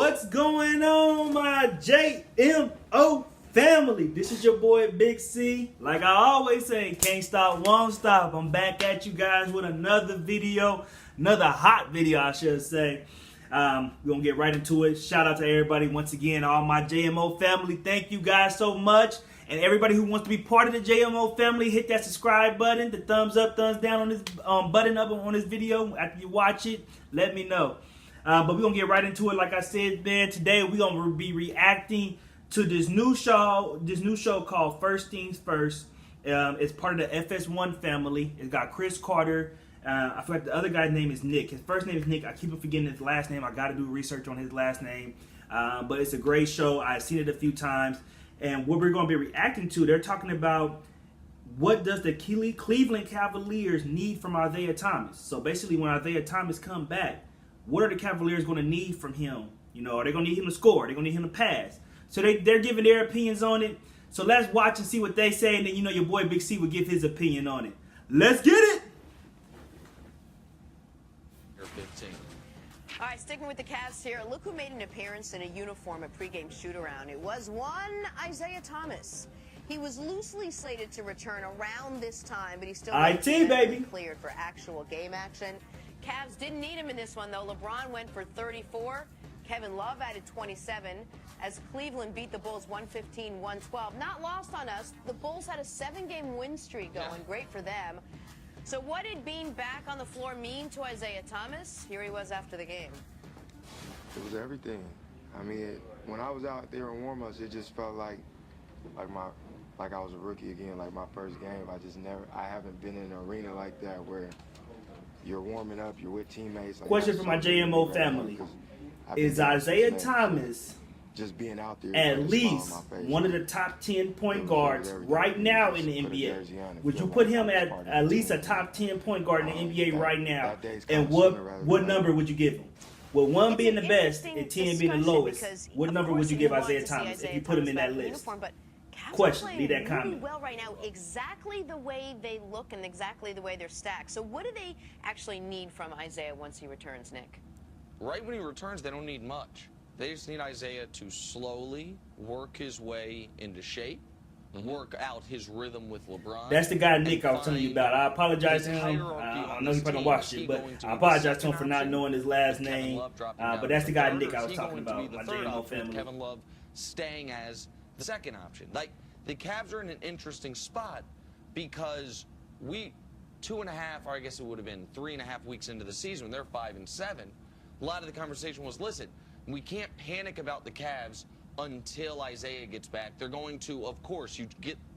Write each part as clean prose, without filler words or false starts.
What's going on, my JMO family? This is your boy Big C. Like I always say, can't stop, won't stop. I'm back at you guys with another video, another hot video, I should say. We're gonna get right into it. Shout out to everybody once again, all my JMO family. Thank you guys so much. And everybody who wants to be part of the JMO family, hit that subscribe button, the thumbs up, thumbs down on this button up on this video. After you watch it, let me know. But we're going to get right into it. Like I said, man, today we're going to be reacting to this new show called First Things First. It's part of the FS1 family. It's got Chris Carter. I forgot the other guy's name is Nick. His first name is Nick. I keep on forgetting his last name. I got to do research on his last name. But it's a great show. I've seen it a few times. And what we're going to be reacting to, they're talking about what does the Cleveland Cavaliers need from Isaiah Thomas. So basically when Isaiah Thomas come back, what are the Cavaliers going to need from him? You know, are they going to need him to score? Are they going to need him to pass? So they're giving their opinions on it. So let's watch and see what they say. And then, you know, your boy Big C will give his opinion on it. Let's get it. All right, sticking with the Cavs here. Look who made an appearance in a uniform at pregame shoot-around. It was one Isaiah Thomas. He was loosely slated to return around this time, but he still cleared for actual game action. Cavs didn't need him in this one, though. LeBron went for 34. Kevin Love added 27 as Cleveland beat the Bulls 115-112. Not lost on us. The Bulls had a 7-game win streak going. Great for them. So what did being back on the floor mean to Isaiah Thomas? Here he was after the game. It was everything. I mean, when I was out there in warm-ups, it just felt like I was a rookie again, like my first game. I haven't been in an arena like that where you're warming up, you're with teammates. Question for my JMO family. Is Isaiah Thomas just being out there at least one of the top 10 point guards right now in the NBA? Would you put him at least a top 10 point guard in the NBA right now? And what number would you give him? With 1 being the best and 10 being the lowest, what number would you give Isaiah Thomas if you put him in that list? Question, leave that comment. Well right now, exactly the way they look and exactly the way they're stacked. So what do they actually need from Isaiah once he returns, Nick? Right when he returns, they don't need much. They just need Isaiah to slowly work his way into shape, work out his rhythm with LeBron. That's the guy Nick I was telling you about. I apologize to him. I know he's probably watched it, but I apologize to him for not knowing his last name. But that's the guy Nick I was talking about, my JMO family. Kevin Love staying as the second option. Like, the Cavs are in an interesting spot because 2.5, or I guess it would have been 3.5 weeks into the season, when they're 5-7, a lot of the conversation was, listen, we can't panic about the Cavs until Isaiah gets back. They're going to, of course, you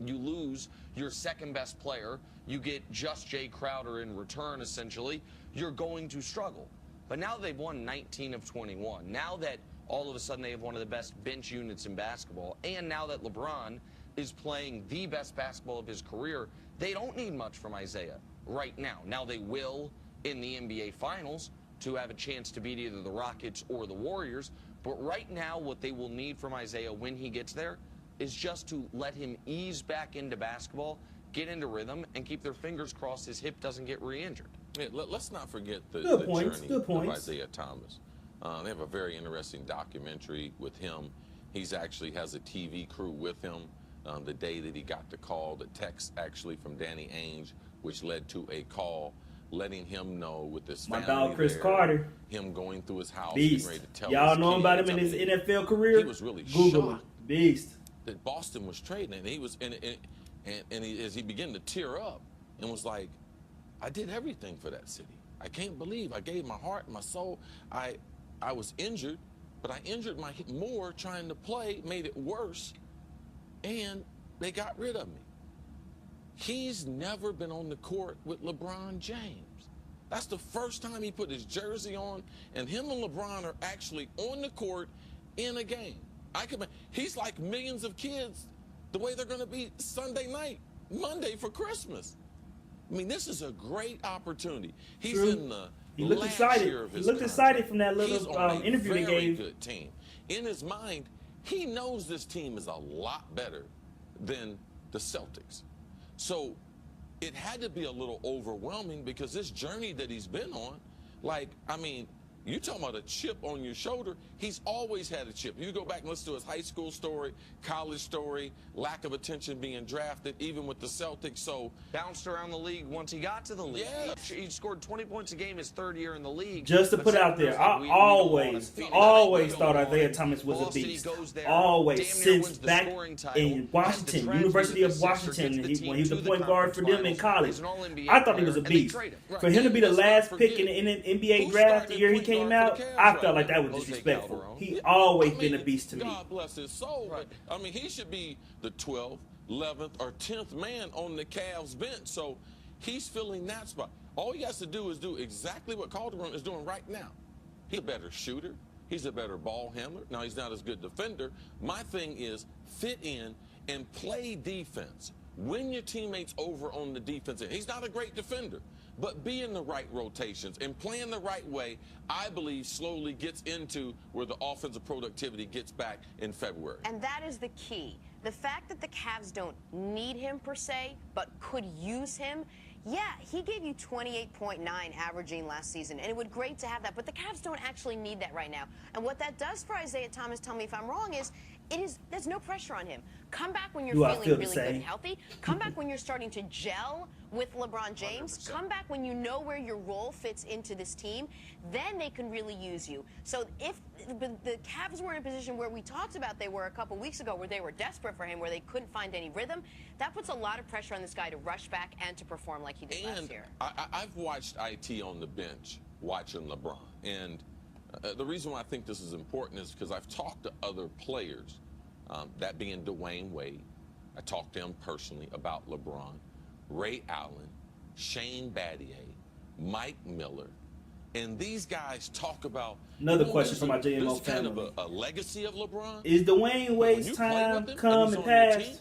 lose your second best player. You get just Jay Crowder in return, essentially. You're going to struggle. But now they've won 19 of 21. Now that all of a sudden they have one of the best bench units in basketball, and now that LeBron is playing the best basketball of his career, they don't need much from Isaiah right now. Now they will in the NBA Finals to have a chance to beat either the Rockets or the Warriors. But right now, what they will need from Isaiah when he gets there is just to let him ease back into basketball, get into rhythm, and keep their fingers crossed his hip doesn't get re-injured. Yeah, let's not forget the journey of Isaiah Thomas. They have a very interesting documentary with him. He's actually has a TV crew with him. The day that he got the call, the text actually from Danny Ainge, which led to a call letting him know with his family. My dog Chris Carter. Him going through his house. Beast. Ready to tell y'all know about him in his NFL career? He was really Google shocked. Beast. That Boston was trading, and he was as he began to tear up and was like, I did everything for that city. I can't believe I gave my heart, my soul. I was injured, but I injured my hip more trying to play, made it worse, and they got rid of me. He's never been on the court with LeBron James. That's the first time he put his jersey on, and him and LeBron are actually on the court in a game. He's like millions of kids the way they're going to be Sunday night, Monday for Christmas. I mean, this is a great opportunity. He's in the last year of his contract. He looked excited from that little interview they gave. Good team. In his mind, he knows this team is a lot better than the Celtics. So it had to be a little overwhelming because this journey that he's been on, like, I mean, You talking about a chip on your shoulder? He's always had a chip. You go back and listen to his high school story, college story, lack of attention being drafted, even with the Celtics. So bounced around the league once he got to the league. Yeah. He scored 20 points a game his third year in the league. Just to put it out there, I always thought Isaiah Thomas was a beast. Always, since back in Washington, University of Washington, when he was the point guard for them in college, I thought he was a beast. For him to be the last pick in the NBA draft the year he came out, I felt like that was disrespectful. He always been a beast to me. God bless his soul. Right. I mean, he should be the 12th, 11th, or 10th man on the Cavs bench. So he's filling that spot. All he has to do is do exactly what Calderon is doing right now. He's a better shooter. He's a better ball handler. Now, he's not as good defender. My thing is fit in and play defense. Win your teammates over on the defense end. He's not a great defender, but be in the right rotations and playing the right way, I believe, slowly gets into where the offensive productivity gets back in February. And that is the key. The fact that the Cavs don't need him per se, but could use him. Yeah, he gave you 28.9 averaging last season, and it would be great to have that, but the Cavs don't actually need that right now. And what that does for Isaiah Thomas, tell me if I'm wrong, is there's no pressure on him. Come back when you're feeling really good and healthy. Come back when you're starting to gel with LeBron James. 100%. Come back when you know where your role fits into this team. Then they can really use you. So if the Cavs were in a position where we talked about they were a couple weeks ago, where they were desperate for him, where they couldn't find any rhythm, that puts a lot of pressure on this guy to rush back and to perform like he did last year. I've watched IT on the bench watching LeBron, and the reason why I think this is important is because I've talked to other players, that being Dwayne Wade. I talked to him personally about LeBron, Ray Allen, Shane Battier, Mike Miller, and these guys talk about another question from my JMO kind family. of a legacy of LeBron. Is Dwayne Wade's time come and pass?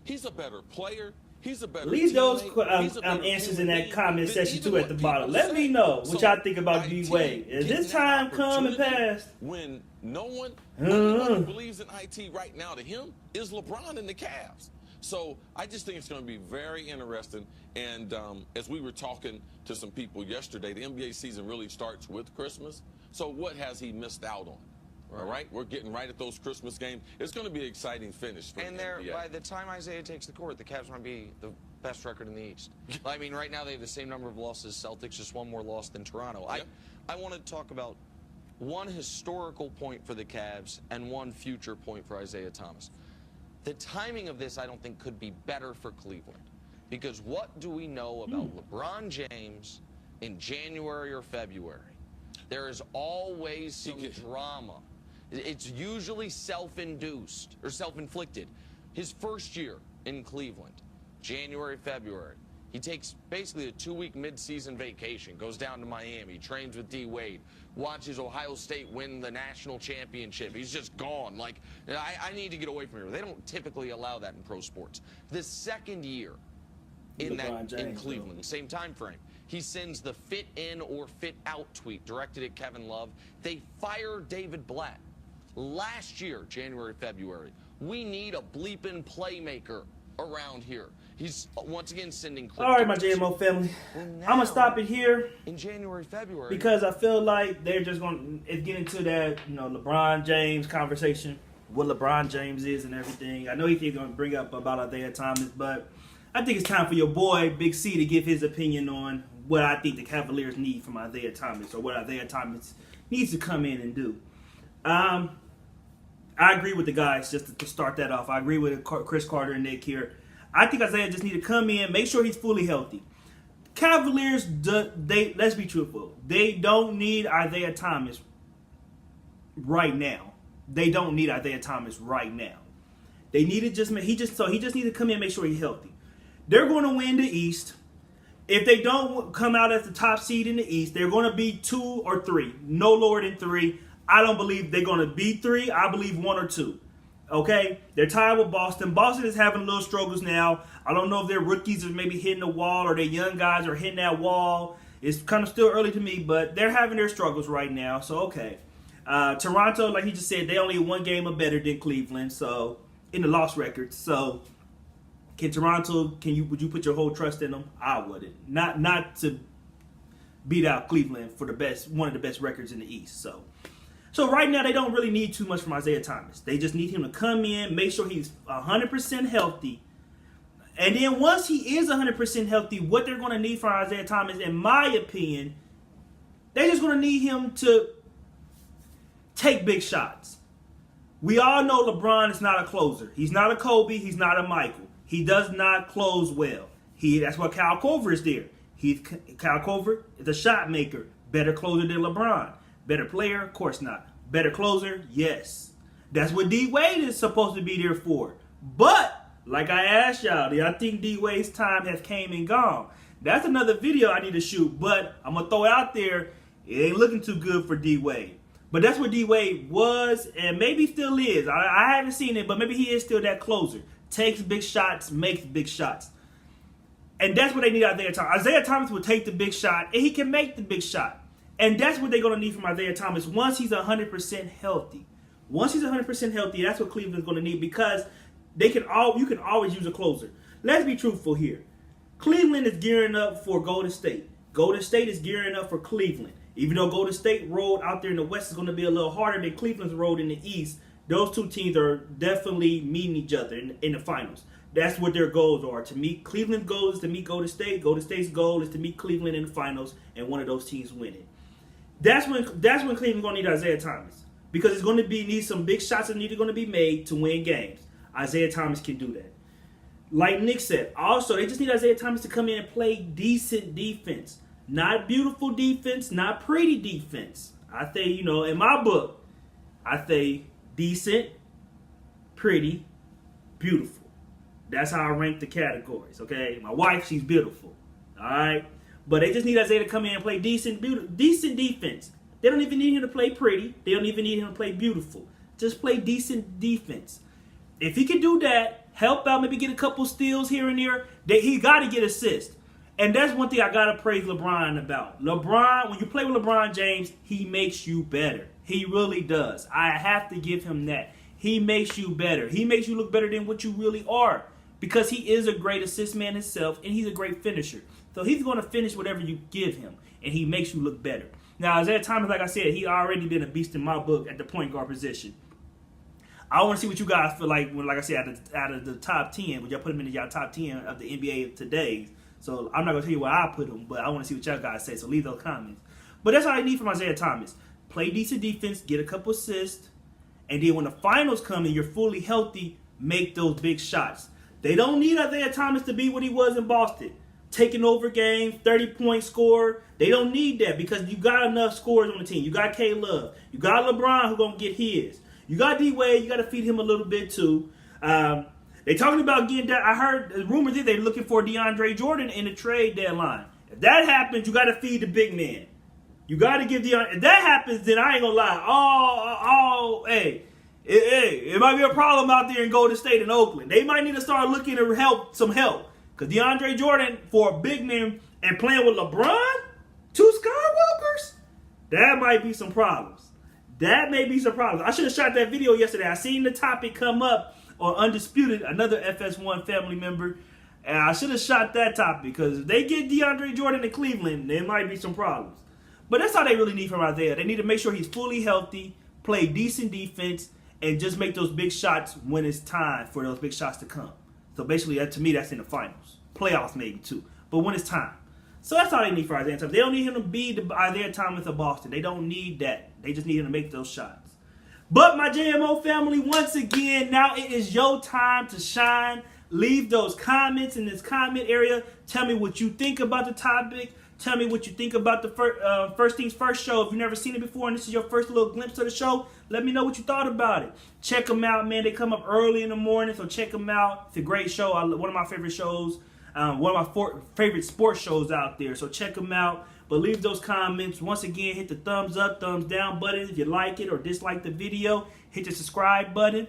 He's a better player. He's a better Leave those answers in that comment section too at the bottom. Let me know what y'all think about D Wade. Is this time come and pass? When no one who believes in IT right now to him is LeBron and the Cavs. So I just think it's going to be very interesting. And as we were talking to some people yesterday, the NBA season really starts with Christmas. So what has he missed out on? All right, we're getting right at those Christmas games. It's going to be an exciting finish for the NBA. By the time Isaiah takes the court, the Cavs might be the best record in the East. I mean, right now they have the same number of losses. Celtics just one more loss than Toronto. I want to talk about one historical point for the Cavs and one future point for Isaiah Thomas. The timing of this, I don't think, could be better for Cleveland. Because what do we know about LeBron James in January or February? There is always some drama. It's usually self-induced or self-inflicted. His first year in Cleveland, January, February, he takes basically a 2-week mid-season vacation, goes down to Miami, trains with D. Wade, watches Ohio State win the national championship. He's just gone. Like, I need to get away from here. They don't typically allow that in pro sports. The second year in Cleveland, same time frame, he sends the fit in or fit out tweet directed at Kevin Love. They fire David Blatt. Last year, January, February, we need a bleeping playmaker around here. He's once again sending. All right, my JMO family. I'm gonna stop it here in January, February, because I feel like they're just gonna get into that, LeBron James conversation, what LeBron James is and everything. I know he's gonna bring up about Isaiah Thomas, but I think it's time for your boy Big C to give his opinion on what I think the Cavaliers need from Isaiah Thomas, or what Isaiah Thomas needs to come in and do. I agree with the guys, just to start that off. I agree with Chris Carter and Nick here. I think Isaiah just need to come in, make sure he's fully healthy. Cavaliers, let's be truthful, they don't need Isaiah Thomas right now. They don't need Isaiah Thomas right now. They need to he just need to come in and make sure he's healthy. They're going to win the East. If they don't come out as the top seed in the East, they're going to be 2 or 3, no lower than 3. I don't believe they're going to be 3. I believe 1 or 2. Okay? They're tied with Boston. Boston is having little struggles now. I don't know if their rookies are maybe hitting the wall or their young guys are hitting that wall. It's kind of still early to me, but they're having their struggles right now. So, okay. Toronto, like he just said, they only 1 game better than Cleveland, so in the loss record. So, would you put your whole trust in them? I wouldn't. Not to beat out Cleveland for one of the best records in the East. So right now they don't really need too much from Isaiah Thomas. They just need him to come in, make sure he's 100% healthy. And then once he is 100% healthy, what they're going to need from Isaiah Thomas, in my opinion, they're just going to need him to take big shots. We all know LeBron is not a closer. He's not a Kobe. He's not a Michael. He does not close well. That's why Kyle Korver is there. Kyle Korver is a shot maker. Better closer than LeBron. Better player? Of course not. Better closer? Yes. That's what D Wade is supposed to be there for. But, like I asked y'all, I think D Wade's time has came and gone. That's another video I need to shoot, but I'm going to throw it out there. It ain't looking too good for D Wade. But that's what D Wade was, and maybe still is. I haven't seen it, but maybe he is still that closer. Takes big shots, makes big shots. And that's what they need Isaiah Thomas. Isaiah Thomas will take the big shot, and he can make the big shot. And that's what they're going to need from Isaiah Thomas once he's 100% healthy. Once he's 100% healthy, that's what Cleveland's going to need, because you can always use a closer. Let's be truthful here. Cleveland is gearing up for Golden State. Golden State is gearing up for Cleveland. Even though Golden State road out there in the West is going to be a little harder than Cleveland's road in the East, those two teams are definitely meeting each other in the finals. That's what their goals are. To meet Cleveland's goal is to meet Golden State. Golden State's goal is to meet Cleveland in the finals and one of those teams winning. That's when Cleveland's going to need Isaiah Thomas, because it's going to need some big shots that are going to be made to win games. Isaiah Thomas can do that. Like Nick said, also they just need Isaiah Thomas to come in and play decent defense. Not beautiful defense, not pretty defense. I say, in my book, I say decent, pretty, beautiful. That's how I rank the categories, okay? My wife, she's beautiful, all right? But they just need Isaiah to come in and play decent defense. They don't even need him to play pretty. They don't even need him to play beautiful. Just play decent defense. If he can do that, help out, maybe get a couple steals here and there, he got to get assists. And that's one thing I got to praise LeBron about. LeBron, when you play with LeBron James, he makes you better. He really does. I have to give him that. He makes you better. He makes you look better than what you really are, because he is a great assist man himself, and he's a great finisher. So he's going to finish whatever you give him, and he makes you look better. Now, Isaiah Thomas, like I said, he already been a beast in my book at the point guard position. I want to see what you guys feel like when, like I said, out of the top 10, when y'all put him in y'all top 10 of the NBA today. So I'm not going to tell you where I put him, but I want to see what y'all guys say. So leave those comments. But that's all I need from Isaiah Thomas. Play decent defense, get a couple assists, and then when the finals come and you're fully healthy, make those big shots. They don't need Isaiah Thomas to be what he was in Boston, taking over games, 30-point score. They don't need that, because you got enough scorers on the team. You got K-Love. You got LeBron who's going to get his. You got D-Wade. You got to feed him a little bit too. They talking about getting that. I heard rumors that they're looking for DeAndre Jordan in the trade deadline. If that happens, you got to feed the big man. You got to give DeAndre. If that happens, then I ain't going to lie. Hey, it might be a problem out there in Golden State and Oakland. They might need to start looking to some help. Because DeAndre Jordan, for a big man and playing with LeBron, two Skywalkers, that might be some problems. That may be some problems. I should have shot that video yesterday. I seen the topic come up on Undisputed, another FS1 family member. And I should have shot that topic, because if they get DeAndre Jordan in Cleveland, there might be some problems. But that's all they really need from Isaiah. They need to make sure he's fully healthy, play decent defense, and just make those big shots when it's time for those big shots to come. So basically, to me, that's in the finals. Playoffs maybe too. But when it's time. So that's all they need for Isaiah Thomas. They don't need him to be the Isaiah Thomas of Boston. They don't need that. They just need him to make those shots. But my JMO family, once again, now it is your time to shine. Leave those comments in this comment area. Tell me what you think about the topic. Tell me what you think about the First Things First show. If you've never seen it before and this is your first little glimpse of the show, let me know what you thought about it. Check them out, man. They come up early in the morning, so check them out. It's a great show. One of my favorite shows. One of my favorite sports shows out there. So check them out. But leave those comments. Once again, hit the thumbs up, thumbs down button if you like it or dislike the video. Hit the subscribe button.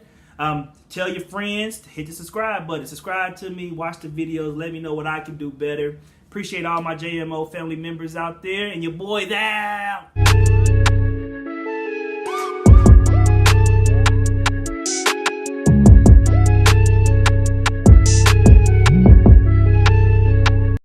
Tell your friends to hit the subscribe button. Subscribe to me. Watch the videos. Let me know what I can do better. Appreciate all my JMO family members out there. And your boy's out.